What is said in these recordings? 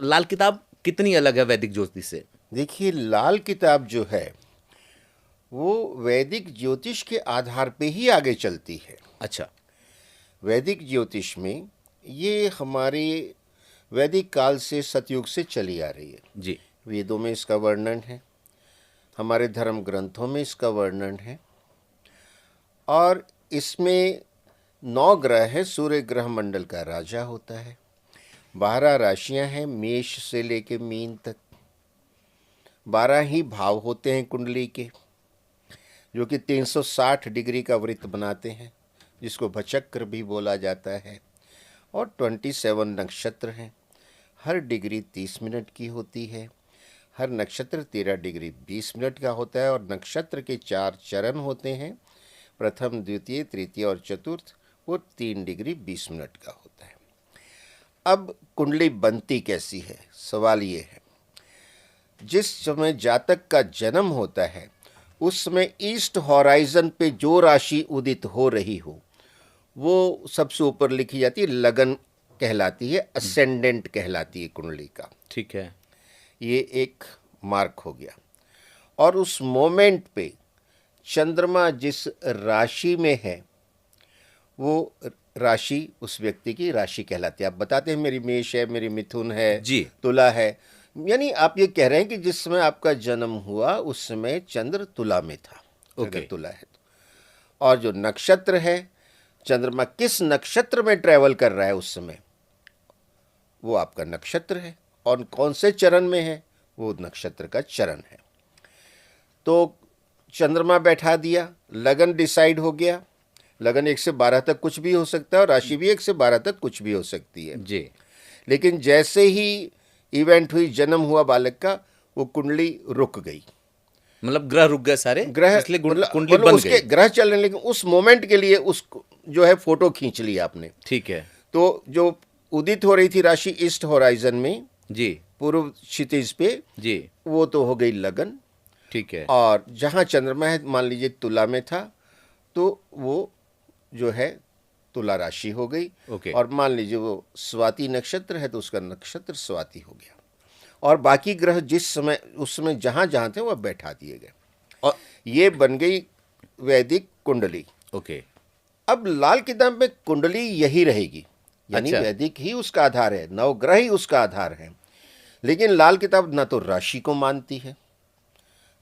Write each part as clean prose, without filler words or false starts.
लाल किताब कितनी अलग है वैदिक ज्योतिष से? देखिए, लाल किताब जो है वो वैदिक ज्योतिष के आधार पे ही आगे चलती है। अच्छा। वैदिक ज्योतिष में ये हमारे वैदिक काल से, सतयुग से चली आ रही है। जी। वेदों में इसका वर्णन है, हमारे धर्म ग्रंथों में इसका वर्णन है। और इसमें 9 ग्रह हैं। सूर्य ग्रह मंडल का राजा होता है। 12 राशियां हैं, मेष से लेके मीन तक। 12 ही भाव होते हैं कुंडली के, जो कि 360 डिग्री का वृत्त बनाते हैं, जिसको भचक्र भी बोला जाता है। और 27 नक्षत्र हैं। हर डिग्री 30 मिनट की होती है। हर नक्षत्र 13 डिग्री 20 मिनट का होता है। और नक्षत्र के 4 चरण होते हैं, प्रथम, द्वितीय, तृतीय और चतुर्थ। वो 3 डिग्री 20 मिनट का होता है। अब कुंडली बनती कैसी है, सवाल ये है। जिस समय जातक का जन्म होता है उस समय ईस्ट हॉराइजन पे जो राशि उदित हो रही हो वो सबसे ऊपर लिखी जाती है, लगन कहलाती है, असेंडेंट कहलाती है कुंडली का। ठीक है। ये एक मार्क हो गया। और उस मोमेंट पे चंद्रमा जिस राशि में है वो राशि उस व्यक्ति की राशि कहलाती है। आप बताते हैं मेरी मेष है, मेरी मिथुन है, जी। तुला है, यानी आप ये कह रहे हैं कि जिस समय आपका जन्म हुआ उस समय चंद्र तुला में था, अगर ओके। तुला है तो। और जो नक्षत्र है, चंद्रमा किस नक्षत्र में ट्रेवल कर रहा है उस समय, वो आपका नक्षत्र है। और कौन से चरण में है, वो नक्षत्र का चरण है। तो चंद्रमा बैठा दिया, लगन डिसाइड हो गया। लगन 1 से 12 तक कुछ भी हो सकता है और राशि भी 1 से 12 तक कुछ भी हो सकती है। जी। लेकिन जैसे ही इवेंट हुई, जन्म हुआ बालक का, वो कुंडली रुक गई। मतलब ग्रह रुक गए सारे, ग्रह इसलिए कुंडली मतलब बन उसके गई। ग्रह चल रहे हैं, लेकिन उस मोमेंट के लिए उस जो है फोटो खींच ली आपने। ठीक है। तो जो उदित हो रही थी राशि ईस्ट होराइजन में, जी। पूर्व क्षितिज पे, जी। वो तो हो गई लगन। ठीक है। और जहाँ चंद्रमा है, मान लीजिए तुला में था, तो वो जो है तुला राशि हो गई। ओके। और मान लीजिए वो स्वाति नक्षत्र है तो उसका नक्षत्र स्वाति हो गया। और बाकी ग्रह जिस समय उस समय जहाँ जहाँ थे वह बैठा दिए गए। और ये बन गई वैदिक कुंडली। ओके। अब लाल किताब में कुंडली यही रहेगी, यानी अच्छा। वैदिक ही उसका आधार है, नवग्रह ही उसका आधार है। लेकिन लाल किताब ना तो राशि को मानती है,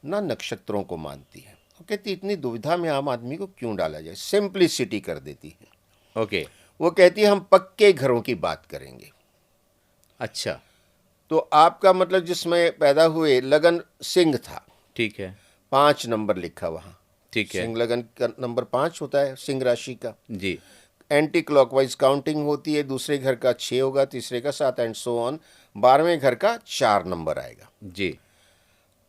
ना नक्षत्रों को मानती है। वो कहती इतनी दुविधा में आम आदमी को क्यों डाला जाए, सिंप्लिसिटी कर देती है। ओके। वो कहती है हम पक्के घरों की बात करेंगे। अच्छा। तो आपका मतलब जिसमें पैदा हुए, लगन सिंह था, ठीक है। 5 नंबर लिखा वहाँ। ठीक है। सिंह लगन का नंबर 5 होता है, सिंह राशि का। जी। एंटी क्लॉकवाइज काउंटिंग होती है, दूसरे घर का 6 होगा, तीसरे का 7 एंड सो ऑन। 12वें घर का 4 नंबर आएगा। जी।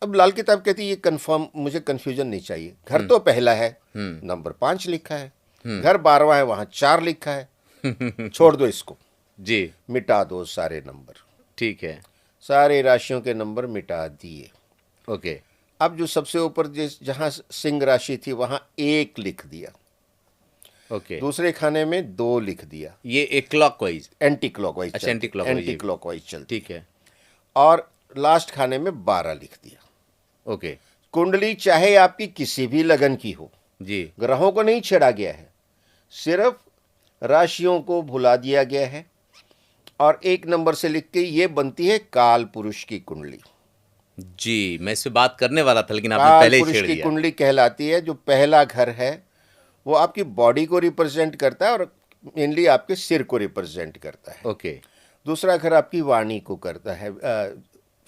अब लाल किताब कहती है ये कंफर्म, मुझे कंफ्यूजन नहीं चाहिए। घर तो पहला है, नंबर 5 लिखा है। घर 12वां है, वहाँ 4 लिखा है। छोड़ दो इसको, जी। मिटा दो सारे नंबर। ठीक है। सारे राशियों के नंबर मिटा दिए। ओके। अब जो सबसे ऊपर जिस जहाँ सिंह राशि थी वहाँ 1 लिख दिया। ओके। दूसरे खाने में 2 लिख दिया। ये एक क्लॉकवाइज। एंटी क्लॉकवाइज अच्छा, एंटी चलती, क्लॉकवाइज। एंटी क्लॉकवाइज चलती। ठीक है। और लास्ट खाने में 12 लिख दिया। ओके। कुंडली चाहे आपकी किसी भी लगन की हो, जी। ग्रहों को नहीं छेड़ा गया है, सिर्फ राशियों को भुला दिया गया है। और 1 नंबर से लिख के ये बनती है काल पुरुष की कुंडली। जी, मैं इस पे बात करने वाला था लेकिन आपने काल पहले ही पुरुष छेड़ की दिया। कुंडली कहलाती है। जो पहला घर है वो आपकी बॉडी को रिप्रेजेंट करता है और मेनली आपके सिर को रिप्रेजेंट करता है। ओके। दूसरा घर आपकी वाणी को करता है,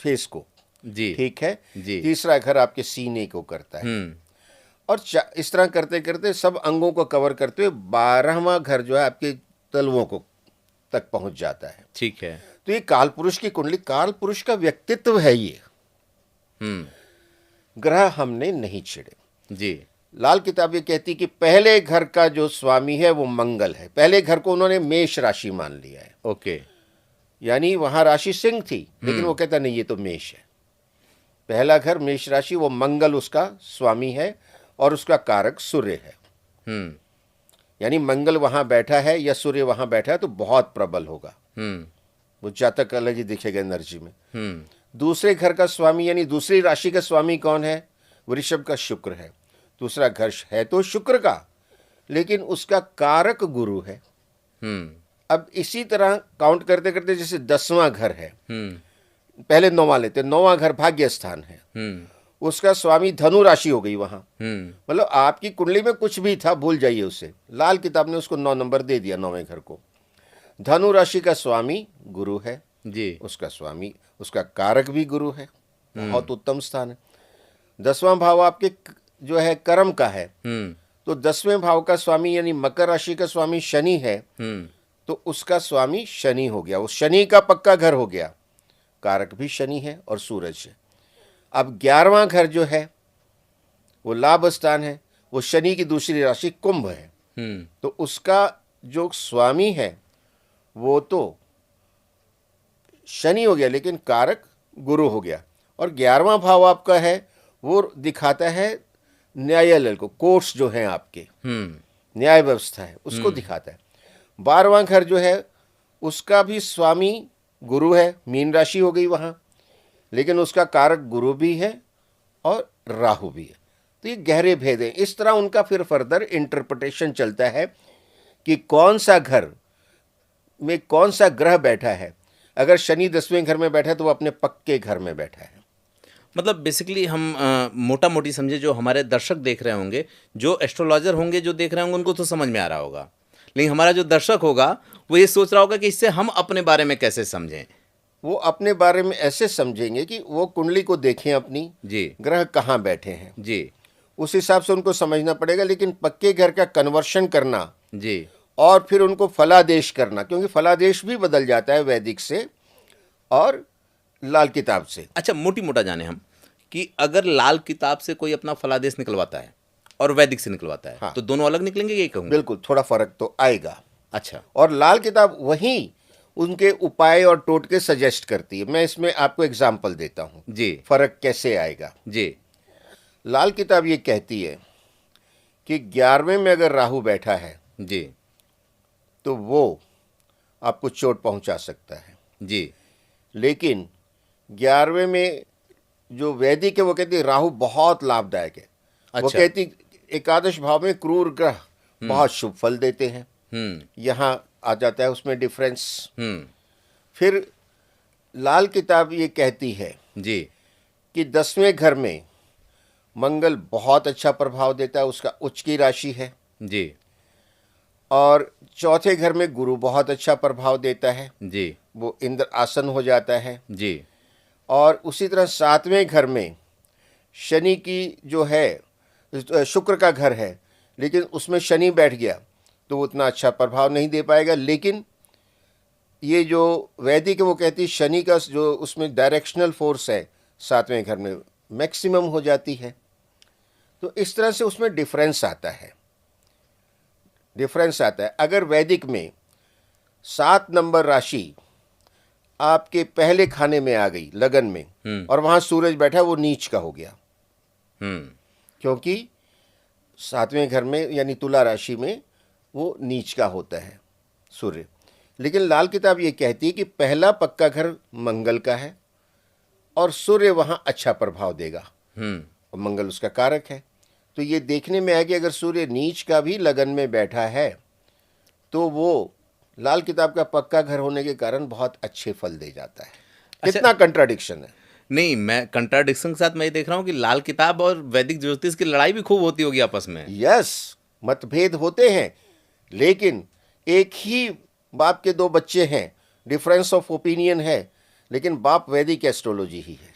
फेस को। जी। ठीक है। जी। तीसरा घर आपके सीने को करता है। हम्म। और इस तरह करते करते सब अंगों को कवर करते हुए 12वां घर जो है आपके तलवों को तक पहुंच जाता है। ठीक है। तो ये काल पुरुष की कुंडली, काल पुरुष का व्यक्तित्व है ये। ग्रह हमने नहीं छेड़े। जी। लाल किताब ये कहती कि पहले घर का जो स्वामी है वो मंगल है। पहले घर को उन्होंने मेष राशि मान लिया है। ओके। यानी वहां राशि सिंह थी, लेकिन वो कहता नहीं, ये तो मेष है। पहला घर मेष राशि, वो मंगल उसका स्वामी है और उसका कारक सूर्य है। यानी मंगल वहां बैठा है या सूर्य वहां बैठा है तो बहुत प्रबल होगा। वो जातक अलग ही दिखेगा एनर्जी में। हम्म। दूसरे घर का स्वामी यानी दूसरी राशि का स्वामी कौन है? वृषभ का शुक्र है। दूसरा घर है तो शुक्र का, लेकिन उसका कारक गुरु है। हम्म। अब इसी तरह काउंट करते करते जैसे 10वां घर है, हम्म। पहले 9वां लेते, 9वां घर भाग्य स्थान है, हम्म। उसका स्वामी धनु राशि हो गई वहां। हम्म। मतलब आपकी कुंडली में कुछ भी था भूल जाइए उसे, लाल किताब ने उसको 9 नंबर दे दिया 9वें घर को। धनु राशि का स्वामी गुरु है, जी। उसका स्वामी, उसका कारक भी गुरु है, बहुत उत्तम स्थान है। 10वां भाव आपके जो है कर्म का है, हम्म। तो 10वें भाव का स्वामी यानी मकर राशि का स्वामी शनि है, हम्म। तो उसका स्वामी शनि हो गया, वो शनि का पक्का घर हो गया, कारक भी शनि है और सूरज है। अब 11वां घर जो है वो लाभ स्थान है, वो शनि की दूसरी राशि कुंभ है, हम्म। तो उसका जो स्वामी है वो तो शनि हो गया, लेकिन कारक गुरु हो गया। और 11वां भाव आपका है वो दिखाता है न्यायालय को, कोर्ट्स जो हैं आपके, हम्म। न्याय व्यवस्था है उसको दिखाता है। 12वां घर जो है उसका भी स्वामी गुरु है, मीन राशि हो गई वहाँ, लेकिन उसका कारक गुरु भी है और राहु भी है। तो ये गहरे भेद हैं। इस तरह उनका फिर फर्दर इंटरप्रिटेशन चलता है कि कौन सा घर में कौन सा ग्रह बैठा है। अगर शनि 10वें घर में बैठा है तो वो अपने पक्के घर में बैठा है। मतलब बेसिकली हम मोटा मोटी समझे, जो हमारे दर्शक देख रहे होंगे, जो एस्ट्रोलॉजर होंगे जो देख रहे होंगे, उनको तो समझ में आ रहा होगा, लेकिन हमारा जो दर्शक होगा वो ये सोच रहा होगा कि इससे हम अपने बारे में कैसे समझें। वो अपने बारे में ऐसे समझेंगे कि वो कुंडली को देखें अपनी, जी। ग्रह कहाँ बैठे हैं, जी। उस हिसाब से उनको समझना पड़ेगा। लेकिन पक्के घर का कन्वर्शन करना जी। और फिर उनको फलादेश करना, क्योंकि फलादेश भी बदल जाता है वैदिक से और लाल किताब से। अच्छा, मोटी मोटा जाने हम कि अगर लाल किताब से कोई अपना फलादेश निकलवाता है और वैदिक से निकलवाता है, हाँ। तो दोनों अलग निकलेंगे, यही कहूँगा? बिल्कुल, थोड़ा फर्क तो आएगा। अच्छा। और लाल किताब वही उनके उपाय और टोटके सजेस्ट करती है। मैं इसमें आपको एग्जाम्पल देता हूँ जी। फर्क कैसे आएगा। जी। लाल किताब ये कहती है कि 11वें में अगर राहु बैठा है जी। तो वो आपको चोट पहुंचा सकता है। जी। लेकिन 11वें में जो वैदिक है वो कहती है राहु बहुत लाभदायक है। वो अच्छा। कहती एकादश भाव में क्रूर ग्रह बहुत शुभ फल देते हैं। यहाँ आ जाता है उसमें डिफरेंस। फिर लाल किताब ये कहती है जी। कि 10वें घर में मंगल बहुत अच्छा प्रभाव देता है, उसका उच्च की राशि है। जी। और चौथे घर में गुरु बहुत अच्छा प्रभाव देता है, जी। वो इंद्र आसन हो जाता है। जी। और उसी तरह 7वें घर में शनि की जो है शुक्र का घर है, लेकिन उसमें शनि बैठ गया तो वो उतना अच्छा प्रभाव नहीं दे पाएगा। लेकिन ये जो वैदिक है वो कहती है शनि का जो उसमें डायरेक्शनल फोर्स है 7वें घर में मैक्सिमम हो जाती है। तो इस तरह से उसमें डिफरेंस आता है। अगर वैदिक में 7 नंबर राशि आपके पहले खाने में आ गई लगन में और वहां सूरज बैठा, वो नीच का हो गया, क्योंकि 7वें घर में यानी तुला राशि में वो नीच का होता है सूर्य। लेकिन लाल किताब ये कहती है कि पहला पक्का घर मंगल का है और सूर्य वहां अच्छा प्रभाव देगा और मंगल उसका कारक है। तो ये देखने में आया कि अगर सूर्य नीच का भी लगन में बैठा है तो वो लाल किताब का पक्का घर होने के कारण बहुत अच्छे फल दे जाता है। कितना कंट्राडिक्शन है। नहीं, मैं कंट्राडिक्शन के साथ मैं ये देख रहा हूँ कि लाल किताब और वैदिक ज्योतिष की लड़ाई भी खूब होती होगी आपस में। यस, मतभेद होते हैं, लेकिन एक ही बाप के 2 बच्चे हैं, डिफरेंस ऑफ ओपिनियन है, लेकिन बाप वैदिक एस्ट्रोलॉजी ही है।